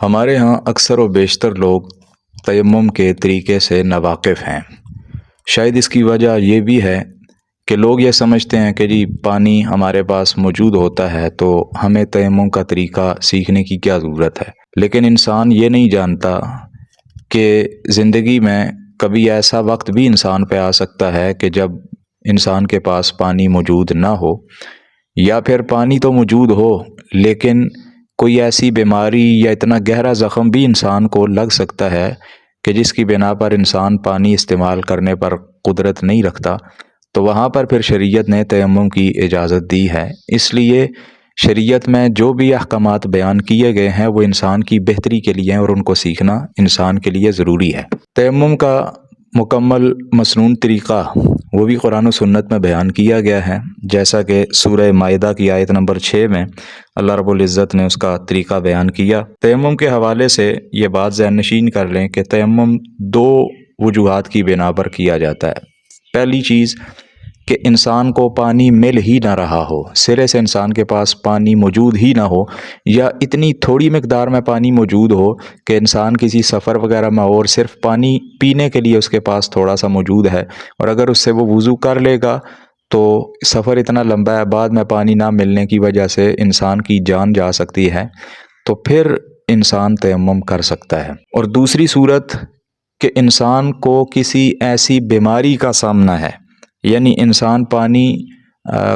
ہمارے ہاں اکثر و بیشتر لوگ تیمم کے طریقے سے ناواقف ہیں۔ شاید اس کی وجہ یہ بھی ہے کہ لوگ یہ سمجھتے ہیں کہ جی پانی ہمارے پاس موجود ہوتا ہے تو ہمیں تیمم کا طریقہ سیکھنے کی کیا ضرورت ہے۔ لیکن انسان یہ نہیں جانتا کہ زندگی میں کبھی ایسا وقت بھی انسان پہ آ سکتا ہے کہ جب انسان کے پاس پانی موجود نہ ہو، یا پھر پانی تو موجود ہو لیکن کوئی ایسی بیماری یا اتنا گہرا زخم بھی انسان کو لگ سکتا ہے کہ جس کی بنا پر انسان پانی استعمال کرنے پر قدرت نہیں رکھتا، تو وہاں پر پھر شریعت نے تیمم کی اجازت دی ہے۔ اس لیے شریعت میں جو بھی احکامات بیان کیے گئے ہیں وہ انسان کی بہتری کے لیے ہیں اور ان کو سیکھنا انسان کے لیے ضروری ہے۔ تیمم کا مکمل مسنون طریقہ وہ بھی قرآن و سنت میں بیان کیا گیا ہے، جیسا کہ سورہ مائدہ کی آیت نمبر 6 میں اللہ رب العزت نے اس کا طریقہ بیان کیا۔ تیمم کے حوالے سے یہ بات ذہن نشین کر لیں کہ تیمم دو وجوہات کی بنا پر کیا جاتا ہے۔ پہلی چیز کہ انسان کو پانی مل ہی نہ رہا ہو، سرے سے انسان کے پاس پانی موجود ہی نہ ہو، یا اتنی تھوڑی مقدار میں پانی موجود ہو کہ انسان کسی سفر وغیرہ میں ہو اور صرف پانی پینے کے لیے اس کے پاس تھوڑا سا موجود ہے، اور اگر اس سے وہ وضو کر لے گا تو سفر اتنا لمبا ہے، بعد میں پانی نہ ملنے کی وجہ سے انسان کی جان جا سکتی ہے، تو پھر انسان تیمم کر سکتا ہے۔ اور دوسری صورت کہ انسان کو کسی ایسی بیماری کا سامنا ہے، یعنی انسان پانی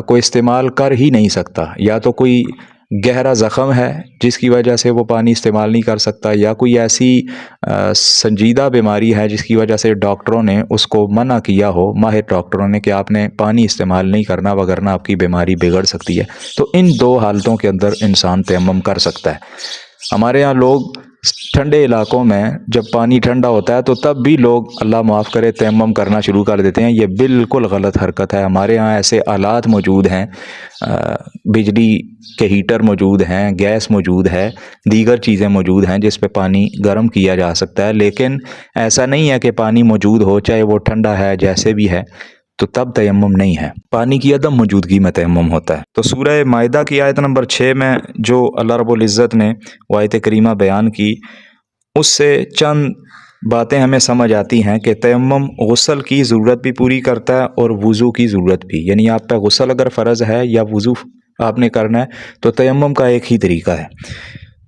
کو استعمال کر ہی نہیں سکتا، یا تو کوئی گہرا زخم ہے جس کی وجہ سے وہ پانی استعمال نہیں کر سکتا، یا کوئی ایسی سنجیدہ بیماری ہے جس کی وجہ سے ڈاکٹروں نے اس کو منع کیا ہو، ماہر ڈاکٹروں نے، کہ آپ نے پانی استعمال نہیں کرنا وگرنہ آپ کی بیماری بگڑ سکتی ہے، تو ان دو حالتوں کے اندر انسان تیمم کر سکتا ہے۔ ہمارے ہاں لوگ ٹھنڈے علاقوں میں جب پانی ٹھنڈا ہوتا ہے تو تب بھی لوگ اللہ معاف کرے تیمم کرنا شروع کر دیتے ہیں۔ یہ بالکل غلط حرکت ہے۔ ہمارے ہاں ایسے آلات موجود ہیں، بجلی کے ہیٹر موجود ہیں، گیس موجود ہے، دیگر چیزیں موجود ہیں جس پہ پانی گرم کیا جا سکتا ہے، لیکن ایسا نہیں ہے کہ پانی موجود ہو چاہے وہ ٹھنڈا ہے جیسے بھی ہے تو تب تیمم نہیں ہے، پانی کی عدم موجودگی میں تیمم ہوتا ہے۔ تو سورہ مائدہ کی آیت نمبر 6 میں جو اللہ رب العزت نے وہ آیت کریمہ بیان کی، اس سے چند باتیں ہمیں سمجھ آتی ہیں کہ تیمم غسل کی ضرورت بھی پوری کرتا ہے اور وضو کی ضرورت بھی، یعنی آپ پہ غسل اگر فرض ہے یا وضو آپ نے کرنا ہے تو تیمم کا ایک ہی طریقہ ہے۔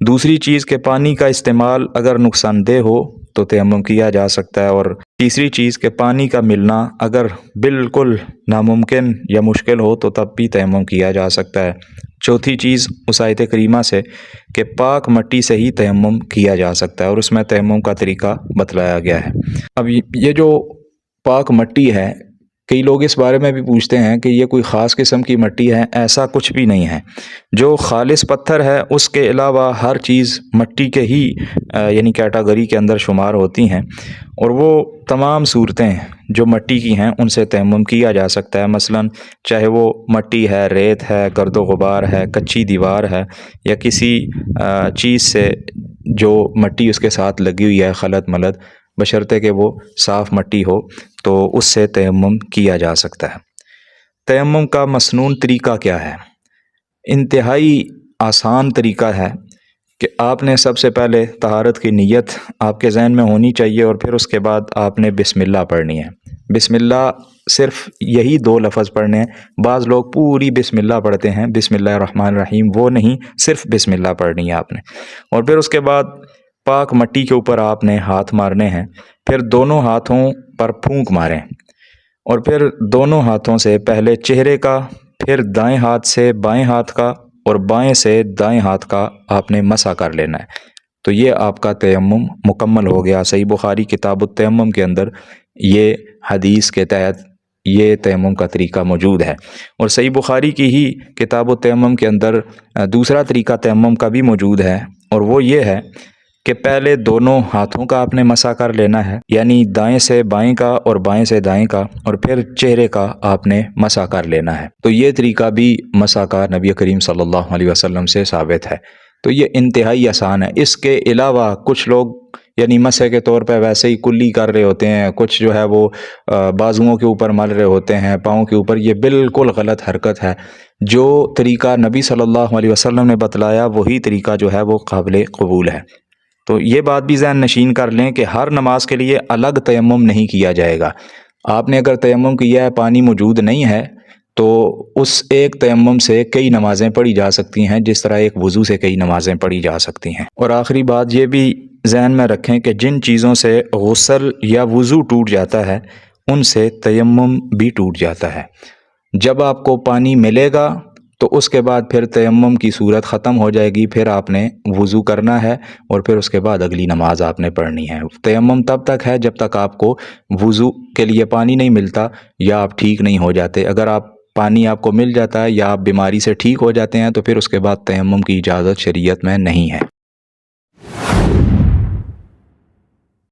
دوسری چیز کہ پانی کا استعمال اگر نقصان دہ ہو تو تیمم کیا جا سکتا ہے، اور تیسری چیز کہ پانی کا ملنا اگر بالکل ناممکن یا مشکل ہو تو تب بھی تیمم کیا جا سکتا ہے۔ چوتھی چیز اس آیت کریمہ سے کہ پاک مٹی سے ہی تیمم کیا جا سکتا ہے، اور اس میں تیمم کا طریقہ بتلایا گیا ہے۔ اب یہ جو پاک مٹی ہے، کئی لوگ اس بارے میں بھی پوچھتے ہیں کہ یہ کوئی خاص قسم کی مٹی ہے، ایسا کچھ بھی نہیں ہے۔ جو خالص پتھر ہے اس کے علاوہ ہر چیز مٹی کے ہی یعنی کیٹاگری کے اندر شمار ہوتی ہیں، اور وہ تمام صورتیں جو مٹی کی ہیں ان سے تیمم کیا جا سکتا ہے۔ مثلا چاہے وہ مٹی ہے، ریت ہے، گرد و غبار ہے، کچی دیوار ہے، یا کسی چیز سے جو مٹی اس کے ساتھ لگی ہوئی ہے خلط ملط، بشرطے کہ وہ صاف مٹی ہو تو اس سے تیمم کیا جا سکتا ہے۔ تیمم کا مسنون طریقہ کیا ہے؟ انتہائی آسان طریقہ ہے کہ آپ نے سب سے پہلے طہارت کی نیت آپ کے ذہن میں ہونی چاہیے، اور پھر اس کے بعد آپ نے بسم اللہ پڑھنی ہے۔ بسم اللہ صرف یہی 2 لفظ پڑھنے ہیں۔ بعض لوگ پوری بسم اللہ پڑھتے ہیں، بسم اللہ الرحمن الرحیم، وہ نہیں، صرف بسم اللہ پڑھنی ہے آپ نے، اور پھر اس کے بعد پاک مٹی کے اوپر آپ نے ہاتھ مارنے ہیں، پھر دونوں ہاتھوں پر پھونک ماریں، اور پھر دونوں ہاتھوں سے پہلے چہرے کا، پھر دائیں ہاتھ سے بائیں ہاتھ کا، اور بائیں سے دائیں ہاتھ کا آپ نے مسح کر لینا ہے۔ تو یہ آپ کا تیمم مکمل ہو گیا۔ صحیح بخاری کتاب التیمم کے اندر یہ حدیث کے تحت یہ تیمم کا طریقہ موجود ہے، اور صحیح بخاری کی ہی کتاب التیمم کے اندر دوسرا طریقہ تیمم کا بھی موجود ہے، اور وہ یہ ہے کہ پہلے دونوں ہاتھوں کا آپ نے مسح کر لینا ہے، یعنی دائیں سے بائیں کا اور بائیں سے دائیں کا، اور پھر چہرے کا آپ نے مسح کر لینا ہے۔ تو یہ طریقہ بھی مسح کا نبی کریم صلی اللہ علیہ وسلم سے ثابت ہے۔ تو یہ انتہائی آسان ہے۔ اس کے علاوہ کچھ لوگ یعنی مسح کے طور پہ ویسے ہی کلی کر رہے ہوتے ہیں، کچھ جو ہے وہ بازوؤں کے اوپر مل رہے ہوتے ہیں، پاؤں کے اوپر، یہ بالکل غلط حرکت ہے۔ جو طریقہ نبی صلی اللہ علیہ وسلم نے بتلایا وہی طریقہ جو ہے وہ قابل قبول ہے۔ تو یہ بات بھی ذہن نشین کر لیں کہ ہر نماز کے لیے الگ تیمم نہیں کیا جائے گا۔ آپ نے اگر تیمم کیا ہے، پانی موجود نہیں ہے، تو اس ایک تیمم سے کئی نمازیں پڑھی جا سکتی ہیں، جس طرح ایک وضو سے کئی نمازیں پڑھی جا سکتی ہیں۔ اور آخری بات یہ بھی ذہن میں رکھیں کہ جن چیزوں سے غسل یا وضو ٹوٹ جاتا ہے ان سے تیمم بھی ٹوٹ جاتا ہے۔ جب آپ کو پانی ملے گا تو اس کے بعد پھر تیمم کی صورت ختم ہو جائے گی، پھر آپ نے وضو کرنا ہے اور پھر اس کے بعد اگلی نماز آپ نے پڑھنی ہے۔ تیمم تب تک ہے جب تک آپ کو وضو کے لیے پانی نہیں ملتا یا آپ ٹھیک نہیں ہو جاتے۔ اگر پانی آپ کو مل جاتا ہے یا آپ بیماری سے ٹھیک ہو جاتے ہیں تو پھر اس کے بعد تیمم کی اجازت شریعت میں نہیں ہے۔